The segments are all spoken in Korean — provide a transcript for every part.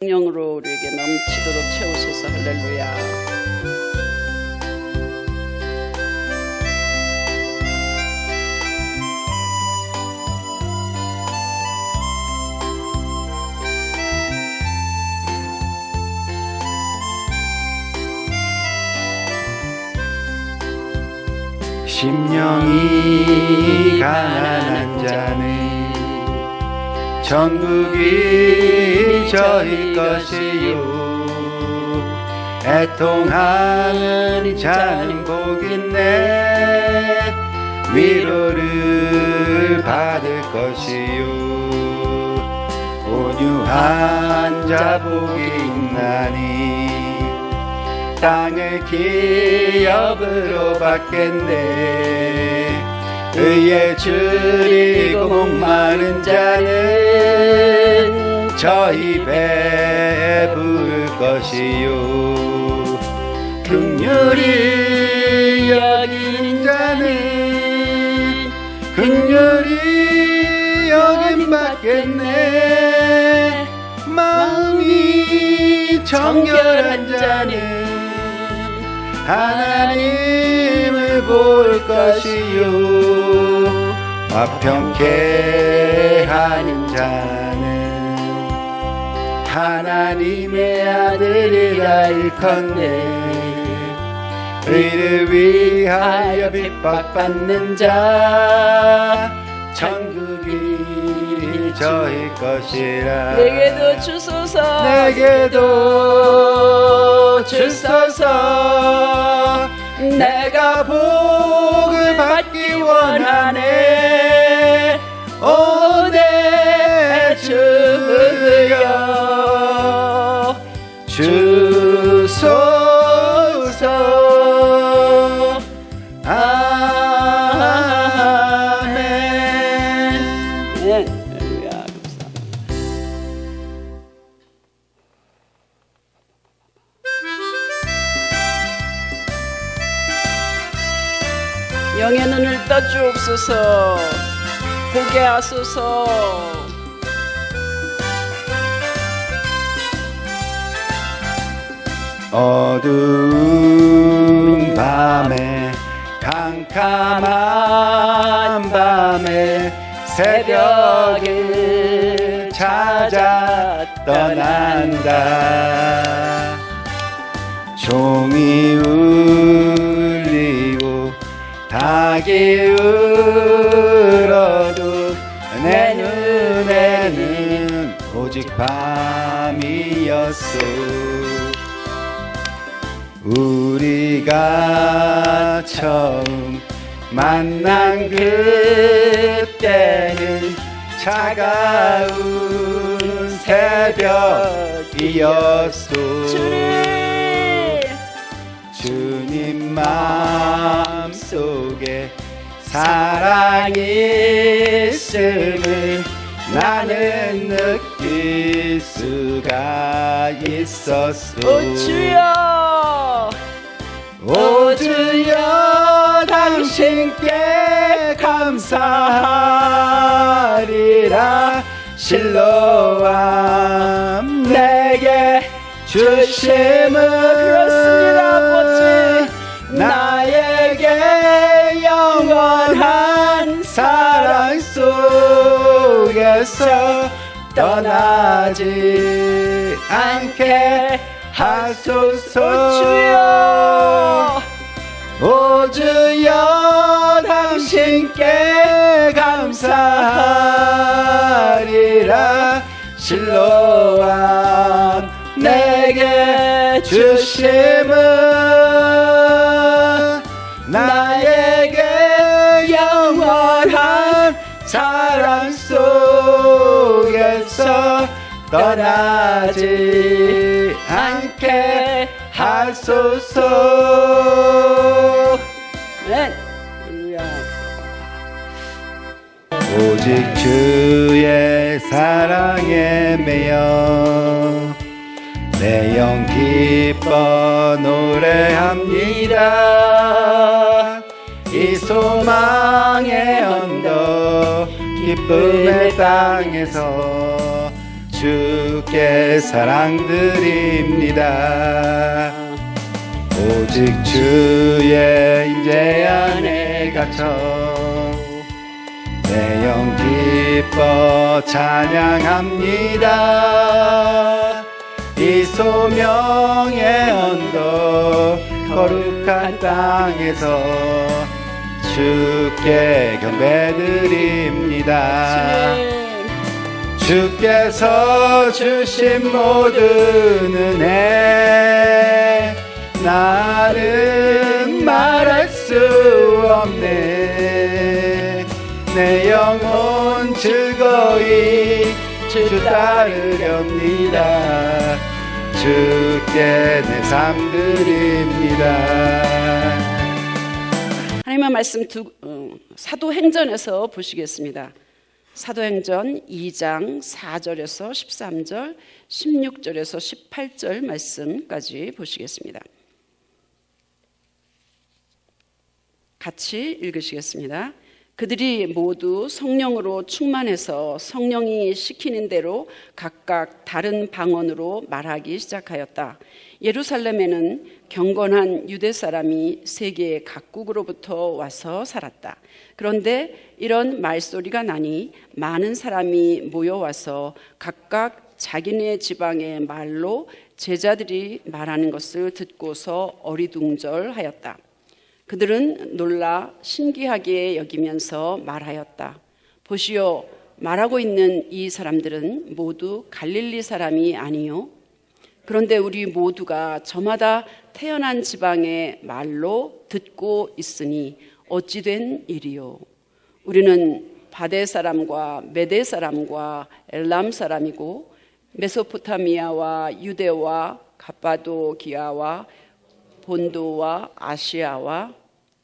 성령으로 우리에게 넘치도록 채우소서. 할렐루야. 심령이 가난한 자는 천국이 저희 것이요, 애통하는 자는 복있네, 위로를 받을 것이요, 온유한 자 복이 있나니 땅을 기업으로 받겠네. 의에 줄이고 목마른 자는 저희 배에 부을 것이요, 긍휼히 여긴 자는 긍휼히 여김 받겠네. 마음이 정결한 자는 하나님을 볼 것이요, 화평케 하는 자는 하나님의 아들이라 일컫네. 의를 위하여 핍박받는 자 천국이 저희 것이라. 내게도 주소서. 내게도 주소서. 내가 복을 받기 원하네. 오 내 주여 주소서. 아멘. 네. 할렐루야. 감사합니다. 영의 눈을 떠주옵소서. 보게 하소서. 어두운 밤에 캄캄한 밤에 새벽을 찾아 떠난다. 종이 울리고 닭이 울어도 내 눈에는 오직 밤이었소. 우리가 처음 만난 그때는 차가운 새벽이었소. 주님 마음속에 사랑이 있음을 나는 느낄 수가 있었소. 오 주여. 오 주여 당신께 감사하리라. 실로암 내게 주심은 그렇습니다 아버지. 나에게 영원한 사랑 속에서 떠나지 않게 하소서. 오 주여 당신께 감사하리라. 실로암 내게 주심은 나에게 영원한 사랑 속에서 떠나지 않게 하소서. 네. 할렐루야. 오직 주의 사랑에 매여 내 영 기뻐 노래합니다. 이 소망의 언덕 기쁨의 땅에서 주께 사랑드립니다. 오직 주의 임재 안에 갇혀 내 영 기뻐 찬양합니다. 이 소명의 언덕 거룩한 땅에서 주께 경배드립니다. 주께서 주신 모든 은혜 나는 말할 수 없네. 내 영혼 즐거이 주 따르렵니다. 주께 내 삶 드립니다. 하나님의 말씀 사도행전에서 보시겠습니다. 사도행전 2장 4절에서 13절, 16절에서 18절 말씀까지 보시겠습니다. 같이 읽으시겠습니다. 그들이 모두 성령으로 충만해서 성령이 시키는 대로 각각 다른 방언으로 말하기 시작하였다. 예루살렘에는 경건한 유대 사람이 세계 각국으로부터 와서 살았다. 그런데 이런 말소리가 나니 많은 사람이 모여와서 각각 자기네 지방의 말로 제자들이 말하는 것을 듣고서 어리둥절하였다. 그들은 놀라 신기하게 여기면서 말하였다. 보시오, 말하고 있는 이 사람들은 모두 갈릴리 사람이 아니요? 그런데 우리 모두가 저마다 태어난 지방의 말로 듣고 있으니 어찌 된 일이요? 우리는 바데 사람과 메데 사람과 엘람 사람이고 메소포타미아와 유대와 갑바도기아와 본도와 아시아와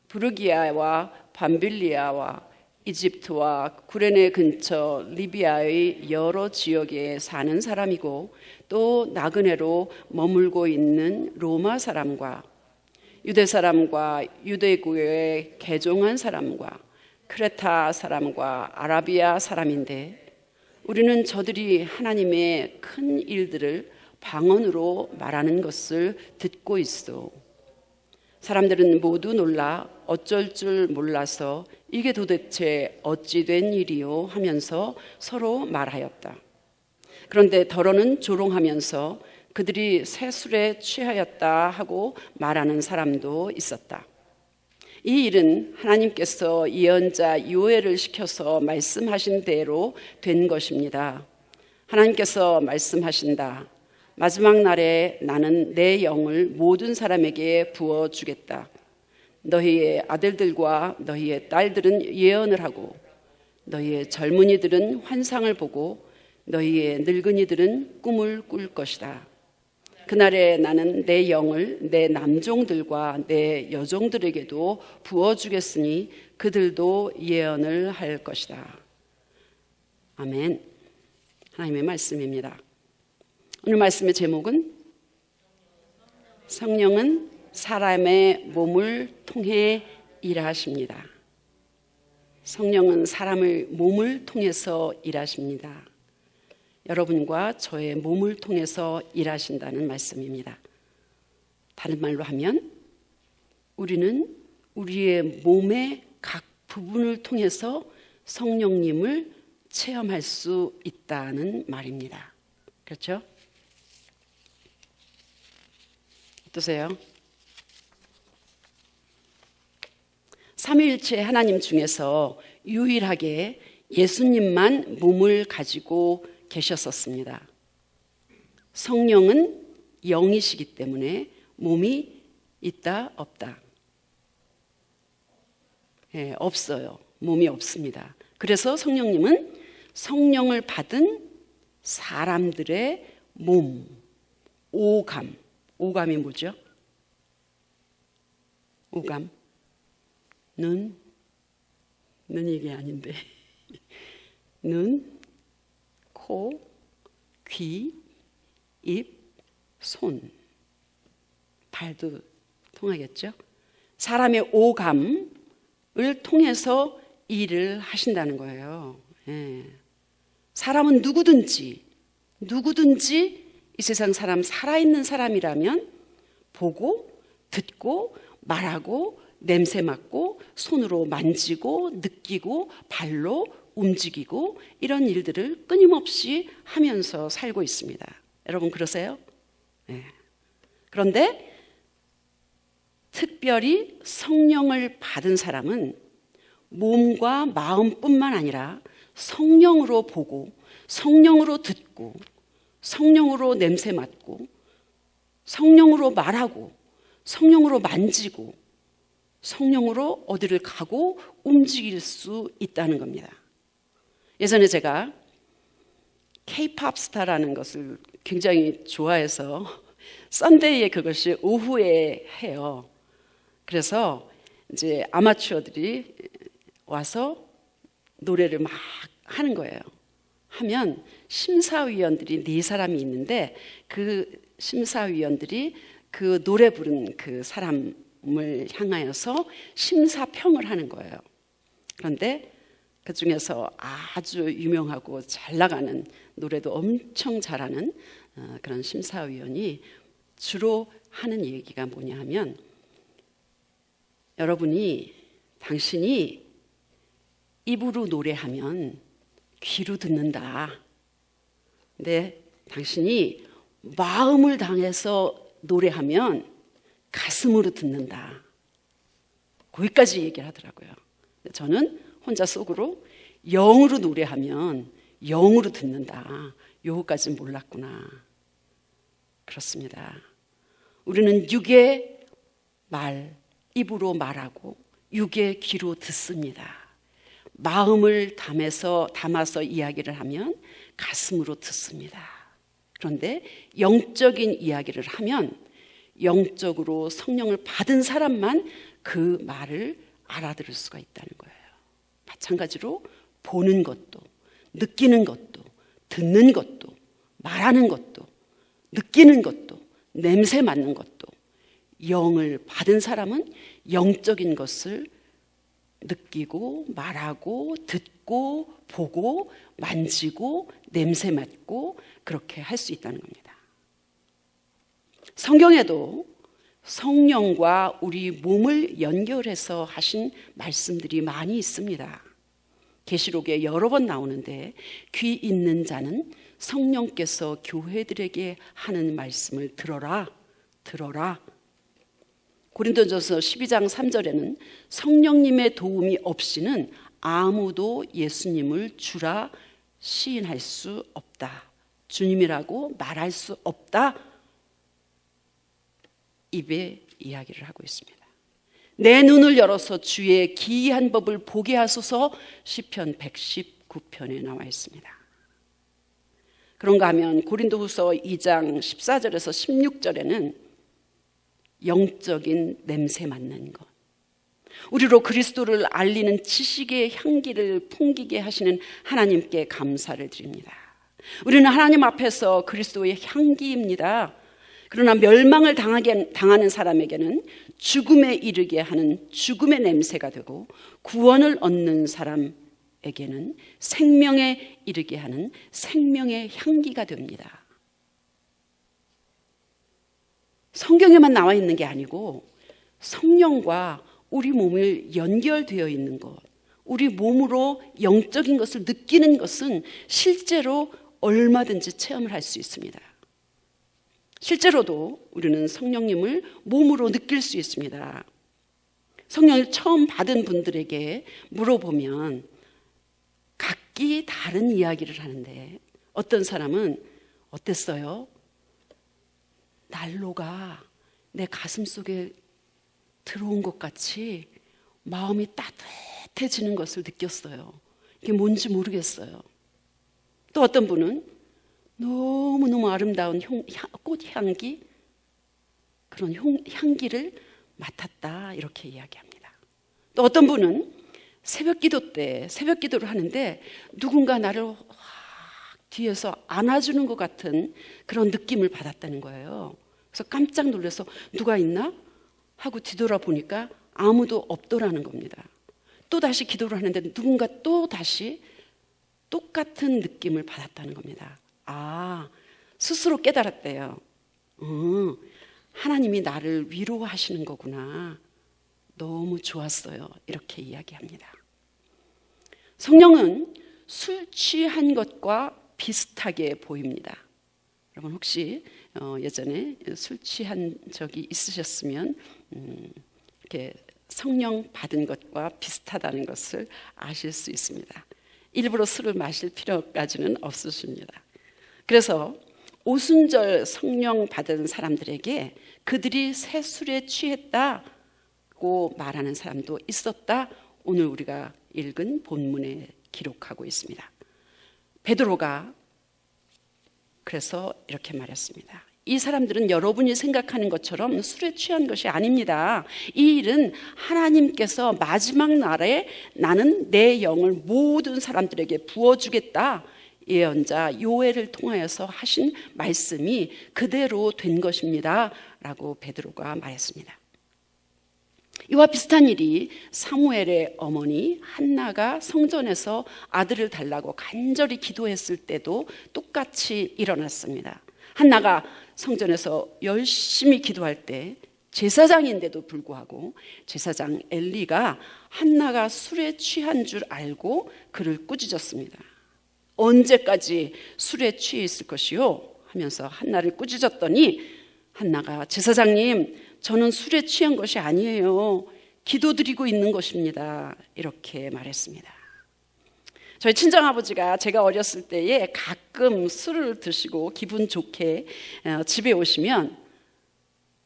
부르기아와 밤빌리아와 이집트와 구레네 근처 리비아의 여러 지역에 사는 사람이고 또 나그네로 머물고 있는 로마 사람과 유대 사람과 유대교에 개종한 사람과 크레타 사람과 아라비아 사람인데 우리는 저들이 하나님의 큰 일들을 방언으로 말하는 것을 듣고 있어. 사람들은 모두 놀라 어쩔 줄 몰라서 이게 도대체 어찌 된 일이요 하면서 서로 말하였다. 그런데 더러는 조롱하면서 그들이 새 술에 취하였다 하고 말하는 사람도 있었다. 이 일은 하나님께서 예언자 요엘을 시켜서 말씀하신 대로 된 것입니다. 하나님께서 말씀하신다. 마지막 날에 나는 내 영을 모든 사람에게 부어주겠다. 너희의 아들들과 너희의 딸들은 예언을 하고 너희의 젊은이들은 환상을 보고 너희의 늙은이들은 꿈을 꿀 것이다. 그날에 나는 내 영을 내 남종들과 내 여종들에게도 부어주겠으니 그들도 예언을 할 것이다. 아멘. 하나님의 말씀입니다. 오늘 말씀의 제목은 성령은 사람의 몸을 통해 일하십니다. 성령은 사람의 몸을 통해서 일하십니다. 여러분과 저의 몸을 통해서 일하신다는 말씀입니다. 다른 말로 하면 우리는 우리의 몸의 각 부분을 통해서 성령님을 체험할 수 있다는 말입니다. 그렇죠? 어떠세요? 삼위일체 하나님 중에서 유일하게 예수님만 몸을 가지고 계셨었습니다. 성령은 영이시기 때문에 몸이 있다 없다? 없어요. 몸이 없습니다. 그래서 성령님은 성령을 받은 사람들의 몸, 오감. 오감이 뭐죠? 오감. 눈 이게 아닌데. 눈, 코, 귀, 입, 손, 발도 통하겠죠? 사람의 오감을 통해서 일을 하신다는 거예요. 사람은 누구든지 누구든지 이 세상 사람, 살아있는 사람이라면 보고 듣고 말하고 냄새 맡고 손으로 만지고 느끼고 발로 움직이고 이런 일들을 끊임없이 하면서 살고 있습니다. 여러분 그러세요? 네. 그런데 특별히 성령을 받은 사람은 몸과 마음뿐만 아니라 성령으로 보고 성령으로 듣고 성령으로 냄새 맡고 성령으로 말하고 성령으로 만지고 성령으로 어디를 가고 움직일 수 있다는 겁니다. 예전에 제가 K-팝 스타라는 것을 굉장히 좋아해서 썬데이에 그것이 오후에 해요. 그래서 이제 아마추어들이 와서 노래를 막 하는 거예요. 하면 심사위원들이 4사람이 있는데 그 심사위원들이 그 노래 부른 그 사람을 향하여서 심사평을 하는 거예요. 그런데 그 중에서 아주 유명하고 잘 나가는 노래도 엄청 잘하는 그런 심사위원이 주로 하는 얘기가 뭐냐 하면 당신이 입으로 노래하면 귀로 듣는다. 근데 당신이 마음을 당해서 노래하면 가슴으로 듣는다. 거기까지 얘기를 하더라고요. 저는 혼자 속으로 영으로 노래하면 영으로 듣는다. 요거까지는 몰랐구나. 그렇습니다. 우리는 육의 말, 입으로 말하고 육의 귀로 듣습니다. 마음을 담아서 이야기를 하면 가슴으로 듣습니다. 그런데 영적인 이야기를 하면 영적으로 성령을 받은 사람만 그 말을 알아들을 수가 있다는 거예요. 마찬가지로 보는 것도, 느끼는 것도, 듣는 것도, 말하는 것도, 느끼는 것도, 냄새 맡는 것도 영을 받은 사람은 영적인 것을 느끼고 말하고 듣고 보고 만지고 냄새 맡고 그렇게 할 수 있다는 겁니다. 성경에도 성령과 우리 몸을 연결해서 하신 말씀들이 많이 있습니다. 계시록에 여러 번 나오는데 귀 있는 자는 성령께서 교회들에게 하는 말씀을 들어라. 고린도전서 12장 3절에는 성령님의 도움이 없이는 아무도 예수님을 주라 시인할 수 없다. 주님이라고 말할 수 없다. 입에 이야기를 하고 있습니다. 내 눈을 열어서 주의 기이한 법을 보게 하소서. 시편 119편에 나와 있습니다. 그런가 하면 고린도후서 2장 14절에서 16절에는 영적인 냄새 맡는 것, 우리로 그리스도를 알리는 지식의 향기를 풍기게 하시는 하나님께 감사를 드립니다. 우리는 하나님 앞에서 그리스도의 향기입니다. 그러나 멸망을 당하는 사람에게는 죽음에 이르게 하는 죽음의 냄새가 되고, 구원을 얻는 사람에게는 생명에 이르게 하는 생명의 향기가 됩니다. 성경에만 나와 있는 게 아니고 성령과 우리 몸을 연결되어 있는 것, 우리 몸으로 영적인 것을 느끼는 것은 실제로 얼마든지 체험을 할 수 있습니다. 실제로도 우리는 성령님을 몸으로 느낄 수 있습니다. 성령을 처음 받은 분들에게 물어보면 각기 다른 이야기를 하는데, 어떤 사람은 어땠어요? 난로가 내 가슴 속에 들어온 것 같이 마음이 따뜻해지는 것을 느꼈어요. 이게 뭔지 모르겠어요. 또 어떤 분은 너무너무 아름다운 꽃향기, 그런 향기를 맡았다, 이렇게 이야기합니다. 또 어떤 분은 새벽기도 때 새벽기도를 하는데 누군가 나를 확 뒤에서 안아주는 것 같은 그런 느낌을 받았다는 거예요. 그래서 깜짝 놀라서 누가 있나? 하고 뒤돌아보니까 아무도 없더라는 겁니다. 또 다시 기도를 하는데 누군가 또 다시 똑같은 느낌을 받았다는 겁니다. 스스로 깨달았대요. 하나님이 나를 위로하시는 거구나. 너무 좋았어요. 이렇게 이야기합니다. 성령은 술 취한 것과 비슷하게 보입니다. 여러분 혹시 예전에 술 취한 적이 있으셨으면 이렇게 성령 받은 것과 비슷하다는 것을 아실 수 있습니다. 일부러 술을 마실 필요까지는 없으십니다. 그래서 오순절 성령 받은 사람들에게 그들이 새 술에 취했다고 말하는 사람도 있었다. 오늘 우리가 읽은 본문에 기록하고 있습니다. 베드로가 그래서 이렇게 말했습니다. 이 사람들은 여러분이 생각하는 것처럼 술에 취한 것이 아닙니다. 이 일은 하나님께서 마지막 날에 나는 내 영을 모든 사람들에게 부어주겠다 예언자 요엘을 통하여서 하신 말씀이 그대로 된 것입니다 라고 베드로가 말했습니다. 이와 비슷한 일이 사무엘의 어머니 한나가 성전에서 아들을 달라고 간절히 기도했을 때도 똑같이 일어났습니다. 한나가 성전에서 열심히 기도할 때 제사장인데도 불구하고 제사장 엘리가 한나가 술에 취한 줄 알고 그를 꾸짖었습니다. 언제까지 술에 취해 있을 것이요? 하면서 한나를 꾸짖었더니 한나가 제사장님, 저는 술에 취한 것이 아니에요. 기도드리고 있는 것입니다. 이렇게 말했습니다. 저희 친정아버지가 제가 어렸을 때에 가끔 술을 드시고 기분 좋게 집에 오시면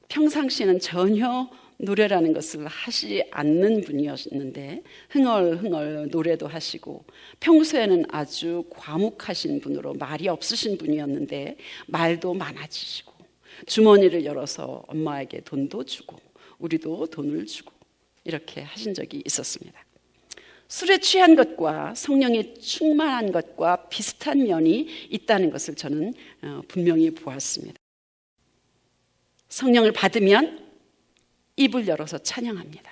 평상시에는 전혀 노래라는 것을 하지 않는 분이었는데 흥얼흥얼 노래도 하시고 평소에는 아주 과묵하신 분으로 말이 없으신 분이었는데 말도 많아지시고 주머니를 열어서 엄마에게 돈도 주고 우리도 돈을 주고 이렇게 하신 적이 있었습니다. 술에 취한 것과 성령이 충만한 것과 비슷한 면이 있다는 것을 저는 분명히 보았습니다. 성령을 받으면 입을 열어서 찬양합니다.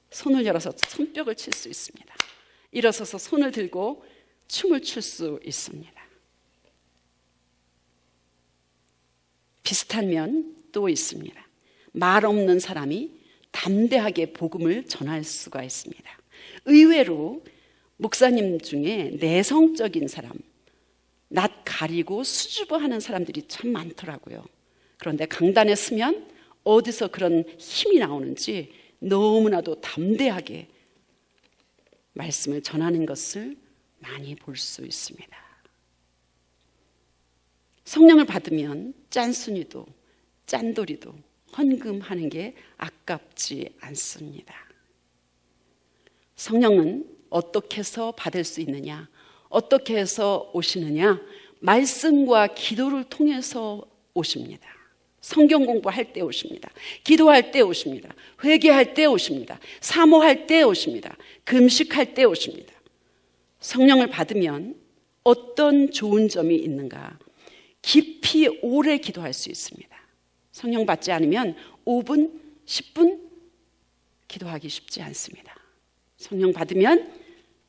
손을 열어서 손뼉을 칠 수 있습니다. 일어서서 손을 들고 춤을 출 수 있습니다. 비슷한 면 또 있습니다. 말 없는 사람이 담대하게 복음을 전할 수가 있습니다. 의외로 목사님 중에 내성적인 사람, 낯 가리고 수줍어하는 사람들이 참 많더라고요. 그런데 강단에 서면 어디서 그런 힘이 나오는지 너무나도 담대하게 말씀을 전하는 것을 많이 볼 수 있습니다. 성령을 받으면 짠순이도 짠돌이도 헌금하는 게 아깝지 않습니다. 성령은 어떻게 해서 받을 수 있느냐? 어떻게 해서 오시느냐? 말씀과 기도를 통해서 오십니다. 성경 공부할 때 오십니다. 기도할 때 오십니다. 회개할 때 오십니다. 사모할 때 오십니다. 금식할 때 오십니다. 성령을 받으면 어떤 좋은 점이 있는가? 깊이 오래 기도할 수 있습니다. 성령 받지 않으면 5분, 10분 기도하기 쉽지 않습니다. 성령 받으면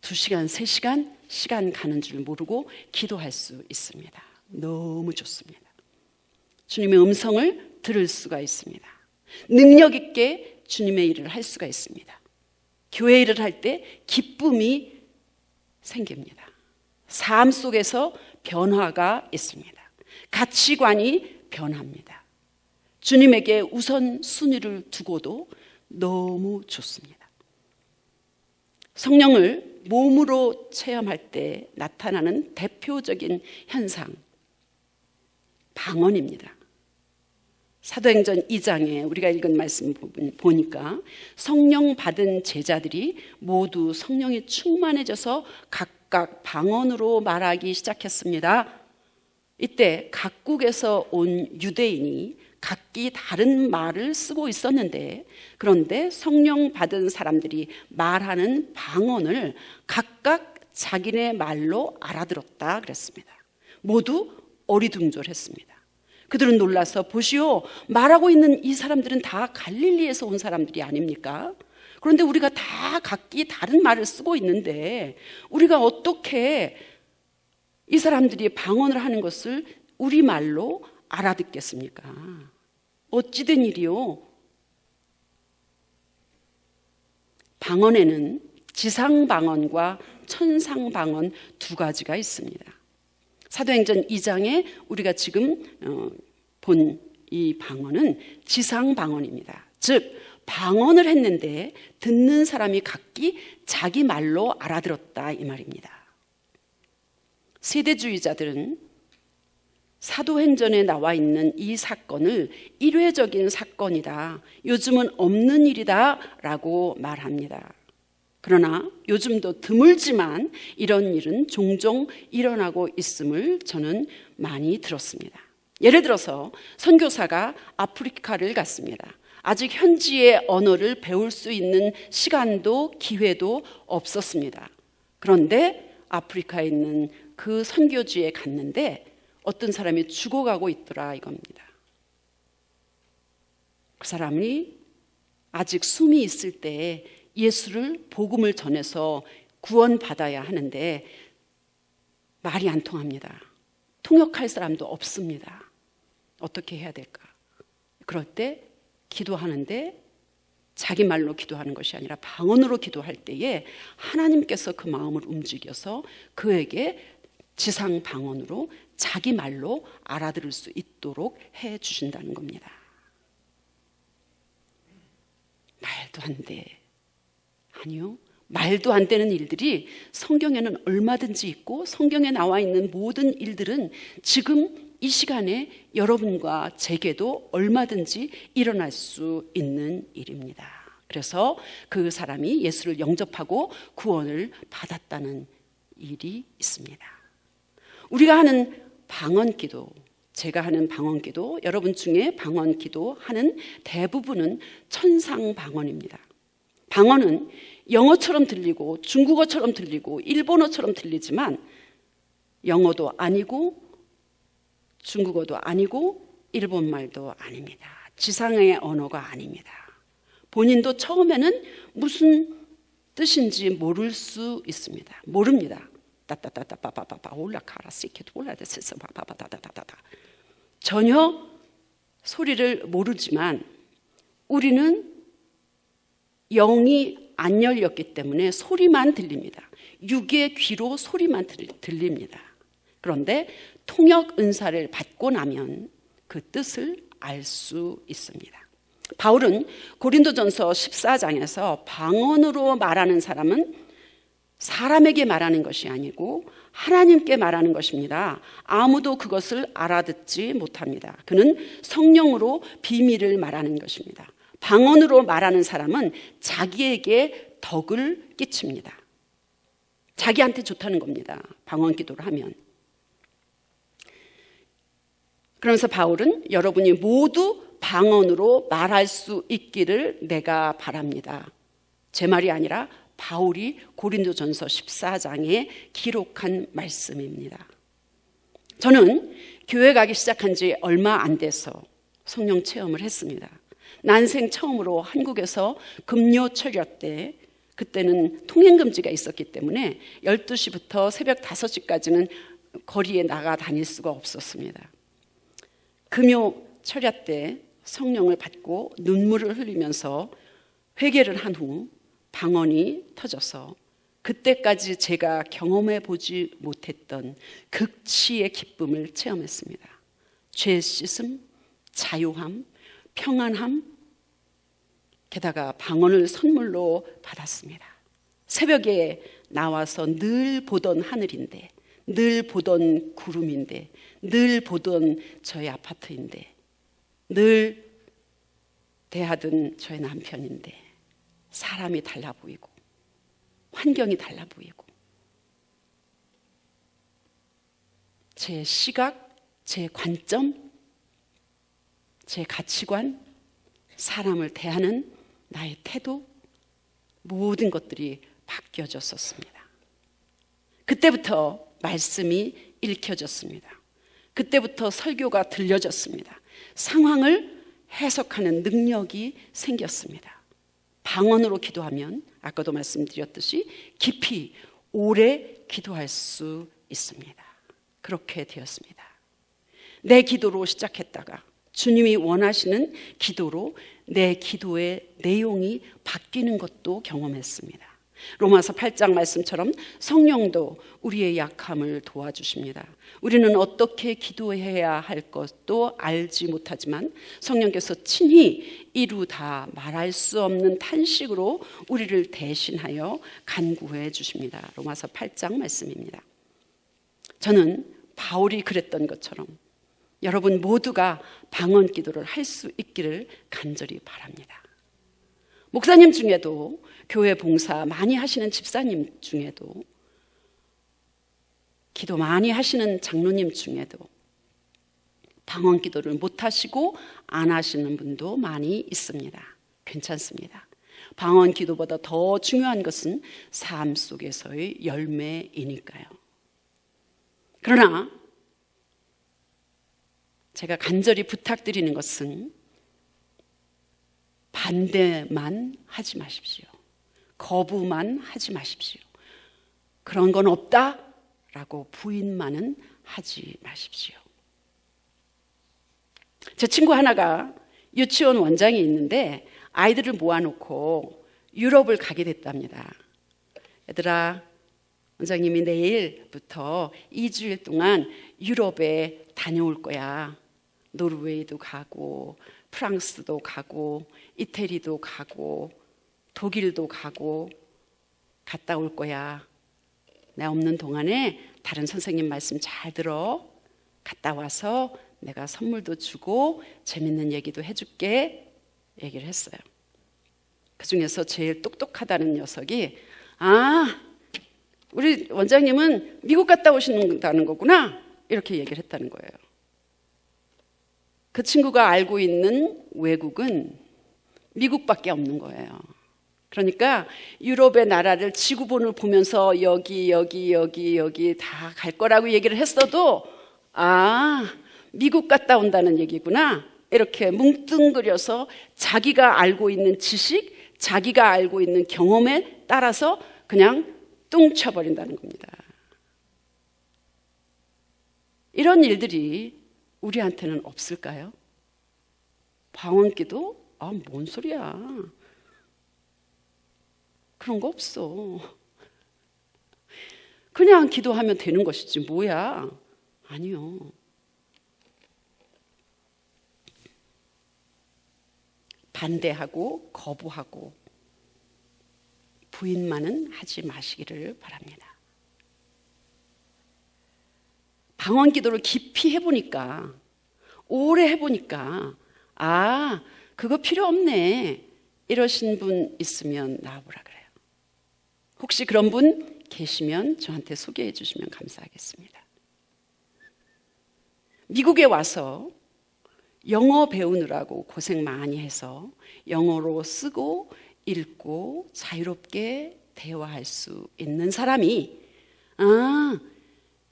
2시간, 3시간 시간 가는 줄 모르고 기도할 수 있습니다. 너무 좋습니다. 주님의 음성을 들을 수가 있습니다. 능력 있게 주님의 일을 할 수가 있습니다. 교회 일을 할 때 기쁨이 생깁니다. 삶 속에서 변화가 있습니다. 가치관이 변합니다. 주님에게 우선순위를 두고도 너무 좋습니다. 성령을 몸으로 체험할 때 나타나는 대표적인 현상, 방언입니다. 사도행전 2장에 우리가 읽은 말씀 보니까 성령 받은 제자들이 모두 성령이 충만해져서 각각 방언으로 말하기 시작했습니다. 이때 각국에서 온 유대인이 각기 다른 말을 쓰고 있었는데 그런데 성령 받은 사람들이 말하는 방언을 각각 자기네 말로 알아들었다 그랬습니다. 모두 어리둥절했습니다. 그들은 놀라서 보시오, 말하고 있는 이 사람들은 다 갈릴리에서 온 사람들이 아닙니까? 그런데 우리가 다 각기 다른 말을 쓰고 있는데 우리가 어떻게 이 사람들이 방언을 하는 것을 우리말로 알아듣겠습니까? 어찌된 일이요? 방언에는 지상방언과 천상방언 두 가지가 있습니다. 사도행전 2장에 우리가 지금 본 이 방언은 지상방언입니다. 즉 방언을 했는데 듣는 사람이 각기 자기 말로 알아들었다 이 말입니다. 세대주의자들은 사도행전에 나와 있는 이 사건을 일회적인 사건이다, 요즘은 없는 일이다 라고 말합니다. 그러나 요즘도 드물지만 이런 일은 종종 일어나고 있음을 저는 많이 들었습니다. 예를 들어서 선교사가 아프리카를 갔습니다. 아직 현지의 언어를 배울 수 있는 시간도 기회도 없었습니다. 그런데 아프리카에 있는 그 선교지에 갔는데 어떤 사람이 죽어가고 있더라 이겁니다. 그 사람이 아직 숨이 있을 때 예수를 복음을 전해서 구원받아야 하는데 말이 안 통합니다. 통역할 사람도 없습니다. 어떻게 해야 될까? 그럴 때 기도하는데 자기 말로 기도하는 것이 아니라 방언으로 기도할 때에 하나님께서 그 마음을 움직여서 그에게 지상 방언으로 자기 말로 알아들을 수 있도록 해 주신다는 겁니다. 말도 안 돼. 아니요. 말도 안 되는 일들이 성경에는 얼마든지 있고 성경에 나와 있는 모든 일들은 지금 이 시간에 여러분과 제게도 얼마든지 일어날 수 있는 일입니다. 그래서 그 사람이 예수를 영접하고 구원을 받았다는 일이 있습니다. 우리가 하는 방언기도, 제가 하는 방언기도, 여러분 중에 방언기도 하는 대부분은 천상 방언입니다. 방언은 영어처럼 들리고 중국어처럼 들리고 일본어처럼 들리지만 영어도 아니고 중국어도 아니고 일본말도 아닙니다. 지상의 언어가 아닙니다. 본인도 처음에는 무슨 뜻인지 모를 수 있습니다. 모릅니다. 따따따따빠빠빠 올라가라 시키도 올라대세서 바바바다다다다 전혀 소리를 모르지만 우리는 영이 안 열렸기 때문에 소리만 들립니다. 육의 귀로 소리만 들립니다. 그런데 통역 은사를 받고 나면 그 뜻을 알 수 있습니다. 바울은 고린도전서 14장에서 방언으로 말하는 사람은 사람에게 말하는 것이 아니고 하나님께 말하는 것입니다. 아무도 그것을 알아듣지 못합니다. 그는 성령으로 비밀을 말하는 것입니다. 방언으로 말하는 사람은 자기에게 덕을 끼칩니다. 자기한테 좋다는 겁니다. 방언 기도를 하면. 그러면서 바울은 여러분이 모두 방언으로 말할 수 있기를 내가 바랍니다. 제 말이 아니라 바울이 고린도전서 14장에 기록한 말씀입니다. 저는 교회 가기 시작한 지 얼마 안 돼서 성령 체험을 했습니다. 난생 처음으로 한국에서 금요 철야 때, 그때는 통행금지가 있었기 때문에 12시부터 새벽 5시까지는 거리에 나가 다닐 수가 없었습니다. 금요 철야 때 성령을 받고 눈물을 흘리면서 회개를 한 후 방언이 터져서 그때까지 제가 경험해 보지 못했던 극치의 기쁨을 체험했습니다. 죄 씻음, 자유함, 평안함, 게다가 방언을 선물로 받았습니다. 새벽에 나와서 늘 보던 하늘인데, 늘 보던 구름인데, 늘 보던 저의 아파트인데, 늘 대하던 저의 남편인데 사람이 달라 보이고 환경이 달라 보이고 제 시각, 제 관점, 제 가치관, 사람을 대하는 나의 태도, 모든 것들이 바뀌어졌었습니다. 그때부터 말씀이 읽혀졌습니다. 그때부터 설교가 들려졌습니다. 상황을 해석하는 능력이 생겼습니다. 방언으로 기도하면 아까도 말씀드렸듯이 깊이 오래 기도할 수 있습니다. 그렇게 되었습니다. 내 기도로 시작했다가 주님이 원하시는 기도로 내 기도의 내용이 바뀌는 것도 경험했습니다. 로마서 8장 말씀처럼 성령도 우리의 약함을 도와주십니다. 우리는 어떻게 기도해야 할 것도 알지 못하지만 성령께서 친히 이루다 말할 수 없는 탄식으로 우리를 대신하여 간구해 주십니다. 로마서 8장 말씀입니다. 저는 바울이 그랬던 것처럼 여러분 모두가 방언 기도를 할 수 있기를 간절히 바랍니다. 목사님 중에도 교회 봉사 많이 하시는 집사님 중에도 기도 많이 하시는 장로님 중에도 방언 기도를 못 하시고 안 하시는 분도 많이 있습니다. 괜찮습니다. 방언 기도보다 더 중요한 것은 삶 속에서의 열매이니까요. 그러나 제가 간절히 부탁드리는 것은 반대만 하지 마십시오. 거부만 하지 마십시오. 그런 건 없다라고 부인만은 하지 마십시오. 제 친구 하나가 유치원 원장이 있는데 아이들을 모아놓고 유럽을 가게 됐답니다. 얘들아, 원장님이 내일부터 2주일 동안 유럽에 다녀올 거야. 노르웨이도 가고 프랑스도 가고 이태리도 가고 독일도 가고 갔다 올 거야. 내가 없는 동안에 다른 선생님 말씀 잘 들어. 갔다 와서 내가 선물도 주고 재밌는 얘기도 해줄게. 얘기를 했어요. 그 중에서 제일 똑똑하다는 녀석이 우리 원장님은 미국 갔다 오신다는 거구나. 이렇게 얘기를 했다는 거예요. 그 친구가 알고 있는 외국은 미국밖에 없는 거예요. 그러니까 유럽의 나라를 지구본을 보면서 여기 다 갈 거라고 얘기를 했어도 미국 갔다 온다는 얘기구나. 이렇게 뭉뚱그려서 자기가 알고 있는 지식, 자기가 알고 있는 경험에 따라서 그냥 뚱쳐버린다는 겁니다. 이런 일들이 우리한테는 없을까요? 방언기도? 뭔 소리야. 그런 거 없어. 그냥 기도하면 되는 것이지 뭐야. 아니요. 반대하고 거부하고 부인만은 하지 마시기를 바랍니다. 방언 기도를 깊이 해보니까, 오래 해보니까 그거 필요 없네 이러신 분 있으면 나와보라 그래요. 혹시 그런 분 계시면 저한테 소개해 주시면 감사하겠습니다. 미국에 와서 영어 배우느라고 고생 많이 해서 영어로 쓰고 읽고 자유롭게 대화할 수 있는 사람이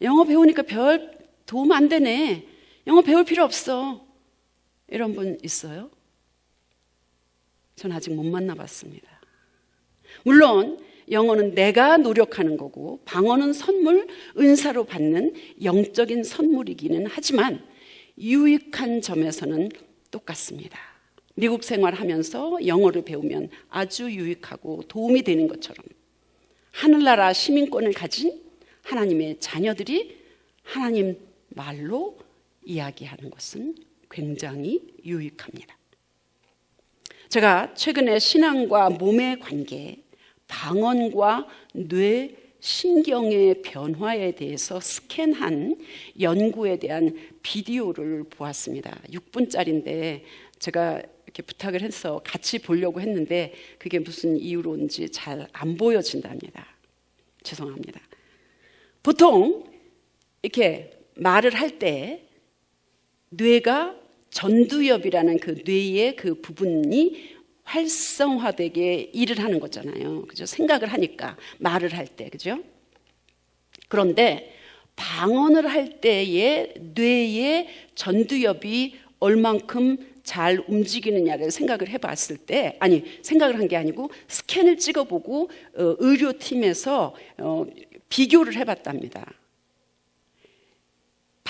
영어 배우니까 별 도움 안 되네. 영어 배울 필요 없어. 이런 분 있어요? 전 아직 못 만나봤습니다. 물론 영어는 내가 노력하는 거고 방언은 선물, 은사로 받는 영적인 선물이기는 하지만 유익한 점에서는 똑같습니다. 미국 생활하면서 영어를 배우면 아주 유익하고 도움이 되는 것처럼 하늘나라 시민권을 가진 하나님의 자녀들이 하나님 말로 이야기하는 것은 굉장히 유익합니다. 제가 최근에 신앙과 몸의 관계, 방언과 뇌, 신경의 변화에 대해서 스캔한 연구에 대한 비디오를 보았습니다. 6분짜리인데 제가 이렇게 부탁을 해서 같이 보려고 했는데 그게 무슨 이유로인지 잘 안 보여진답니다. 죄송합니다. 보통 이렇게 말을 할 때 뇌가 전두엽이라는 그 뇌의 그 부분이 활성화되게 일을 하는 거잖아요. 그죠? 생각을 하니까 말을 할 때, 그죠? 그런데 방언을 할 때의 뇌의 전두엽이 얼만큼 잘 움직이느냐를 생각을 해봤을 때, 생각을 한 게 아니고 스캔을 찍어보고 의료팀에서 비교를 해봤답니다.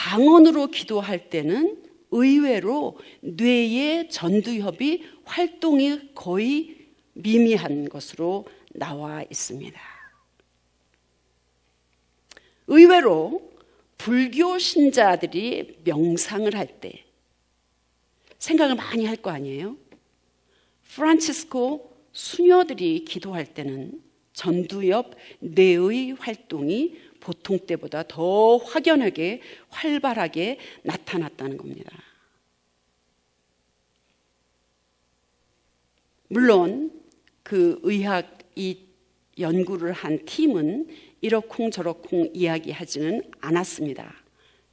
방언으로 기도할 때는 의외로 뇌의 전두엽이 활동이 거의 미미한 것으로 나와 있습니다. 의외로 불교 신자들이 명상을 할 때 생각을 많이 할 거 아니에요? 프란치스코 수녀들이 기도할 때는 전두엽 뇌의 활동이 보통 때보다 더 확연하게 활발하게 나타났다는 겁니다. 물론 그 의학 이 연구를 한 팀은 이러쿵저러쿵 이야기하지는 않았습니다.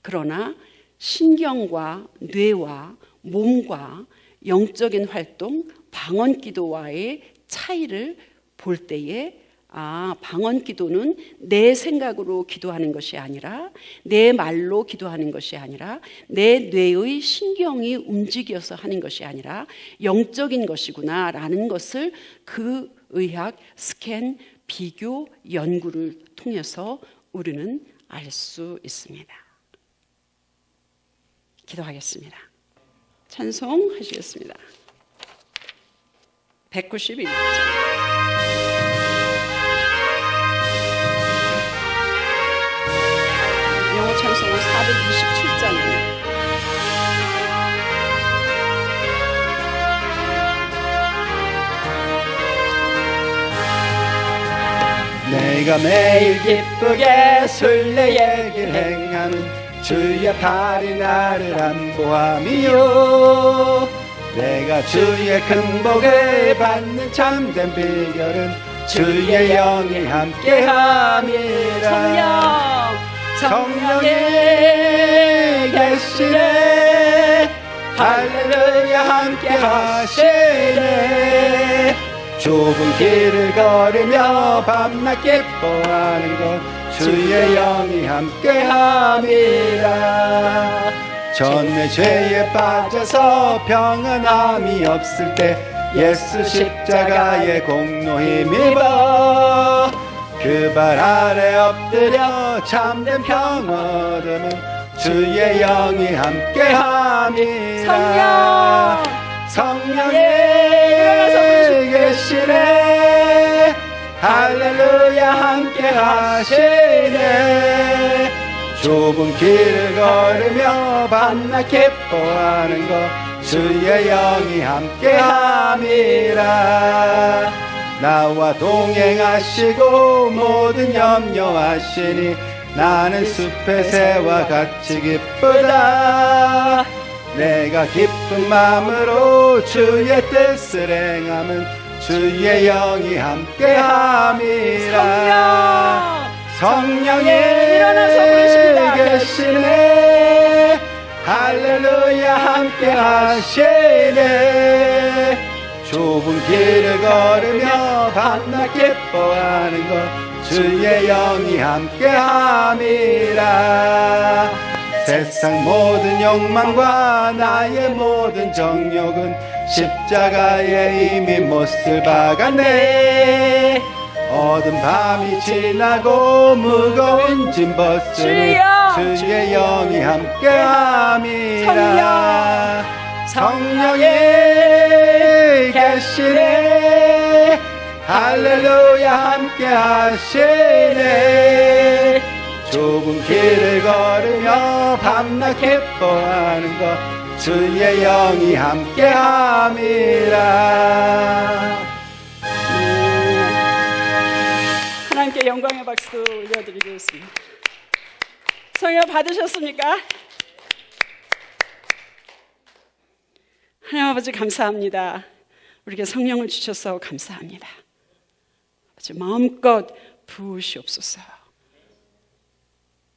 그러나 신경과 뇌와 몸과 영적인 활동, 방언 기도와의 차이를 볼 때에 방언 기도는 내 생각으로 기도하는 것이 아니라 내 말로 기도하는 것이 아니라 내 뇌의 신경이 움직여서 하는 것이 아니라 영적인 것이구나라는 것을 그 의학 스캔 비교 연구를 통해서 우리는 알 수 있습니다. 기도하겠습니다. 찬송하시겠습니다. 191장. 영어 찬송은 427장입니다. 내가 매일 기쁘게 순례의 길 행하는 주의 팔이 나를 안보함이요 내가 주의 큰 복을 받는 참된 비결은 주의 영이 함께함이라 성령이 계시네 할렐루야 함께하시네 좁은 길을 걸으며 밤낮 기뻐하는 것 주의 영이 함께함이라 전내 죄에 빠져서 평안함이 없을 때 예수 십자가의 공로 힘입어 그 발 아래 엎드려 참된 평화 얻으면 주의 영이 함께함이라 성령이 계시네 할렐루야 함께하시네 좁은 길을 걸으며 밤낮 기뻐하는 것 주의 영이 함께함이라 나와 동행하시고 모든 염려하시니 나는 숲의 새와 같이 기쁘다 내가 기쁜 마음으로 주의 뜻을 행하면 주의 영이 함께함이라 성령이 일어나서 계시네 할렐루야 함께하시네 좁은 길을 걸으며 밤낮 기뻐하는 것 주의 영이 함께함이라 세상 모든 욕망과 나의 모든 정욕은 십자가에 이미 못을 박았네 어두운 밤이 지나고 무거운 짐 벗으니 주의 영이 함께함이라 성령이 계시네 할렐루야 함께하시네 좁은 길을 걸으며 밤낮 기뻐하는 것 주의 영이 함께함이라 하나님께 영광의 박수 올려드리겠습니다. 성령 받으셨습니까? 하나님 아버지 감사합니다. 우리에게 성령을 주셔서 감사합니다. 아버지 마음껏 부으시옵소서.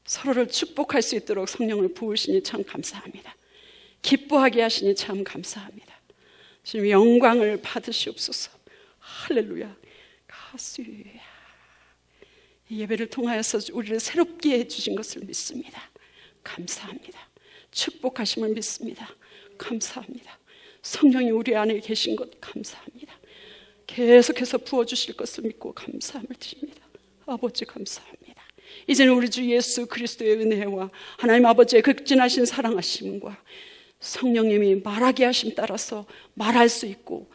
서로를 축복할 수 있도록 성령을 부으시니 참 감사합니다. 기뻐하게 하시니 참 감사합니다. 주님 영광을 받으시옵소서. 할렐루야. 가수야. 이 예배를 통하여서 우리를 새롭게 해주신 것을 믿습니다. 감사합니다. 축복하심을 믿습니다. 감사합니다. 성령이 우리 안에 계신 것 감사합니다. 계속해서 부어주실 것을 믿고 감사함을 드립니다. 아버지 감사합니다. 이제는 우리 주 예수 그리스도의 은혜와 하나님 아버지의 극진하신 사랑하심과 성령님이 말하게 하심 따라서 말할 수 있고,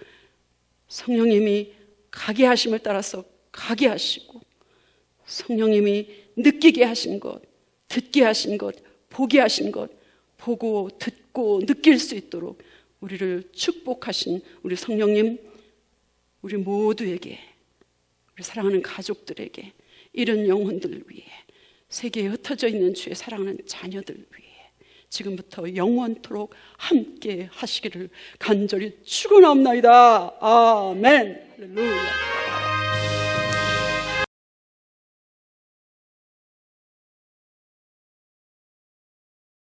성령님이 가게 하심을 따라서 가게 하시고, 성령님이 느끼게 하신 것, 듣게 하신 것, 보게 하신 것, 보고 듣고 느낄 수 있도록 우리를 축복하신 우리 성령님, 우리 모두에게, 우리 사랑하는 가족들에게, 이런 영혼들을 위해, 세계에 흩어져 있는 주의 사랑하는 자녀들 위해 지금부터 영원토록 함께 하시기를 간절히 축원합니다. 아멘. 할렐루야.